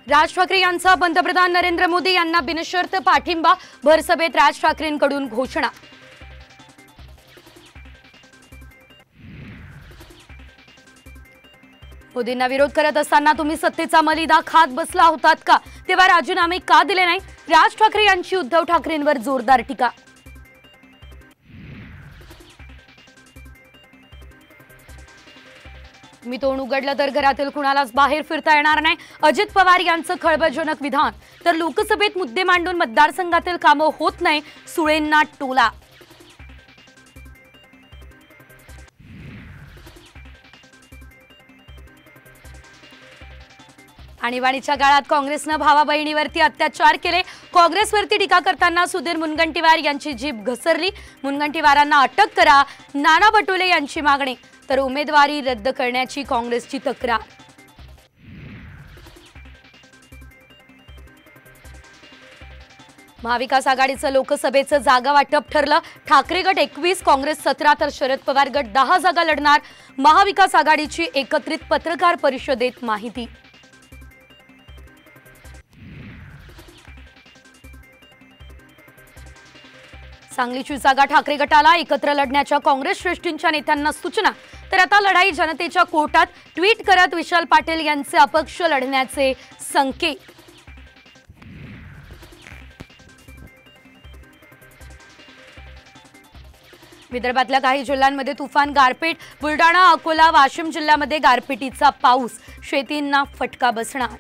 राज ठाकरे यांचा पंतप्रधान नरेंद्र मोदी यांना बिनशर्त पाठिंबा, भरसभेत राज ठाकरेंकडून घोषणा। मोदींना विरोध करत असताना तुम्ही सत्तेचा मलिदा खात बसला होतात का? तेव्हा राजीनामे का दिले नाही? राज ठाकरे यांची उद्धव ठाकरेंवर जोरदार टीका। मी तोंड उघडलं तर घरातील कुणालाच बाहेर फिरता येणार नाही, अजित पवार यांचं खळबळजनक विधान। तर लोकसभेत मुद्दे मांडून मतदारसंघातील कामं होत नाही, सुळेंना टोला। आणीबाणीच्या काळात काँग्रेसनं भावा बहिणीवरती अत्याचार केले। काँग्रेसवरती टीका करताना सुधीर मुनगंटीवार यांची जीभ घसरली। मुनगंटीवारांना अटक करा, नाना पटोले यांची मागणी। तर उमेदवारी रद्द करण्याची काँग्रेसची तक्रार। महाविकास आघाडीचं लोकसभेचं जागा वाटप ठरलं। ठाकरे गट 21, काँग्रेस 17 तर शरद पवार गट 10 जागा लढणार। महाविकास आघाडीची एकत्रित पत्रकार परिषदेत माहिती। सांगलीची जागा ठाकरे गटाला, एकत्र लढण्याच्या काँग्रेस श्रेष्ठींच्या नेत्यांना सूचना। तर आता लढाई जनतेच्या कोर्टात, ट्विट करत विशाल पाटील यांचे अपक्ष लढण्याचे संकेत। विदर्भातल्या काही जिल्ह्यांमध्ये तुफान गारपीट, बुलडाणा, अकोला, वाशिम जिल्ह्यामध्ये गारपिटीचा पाऊस, शेतींना फटका बसणार।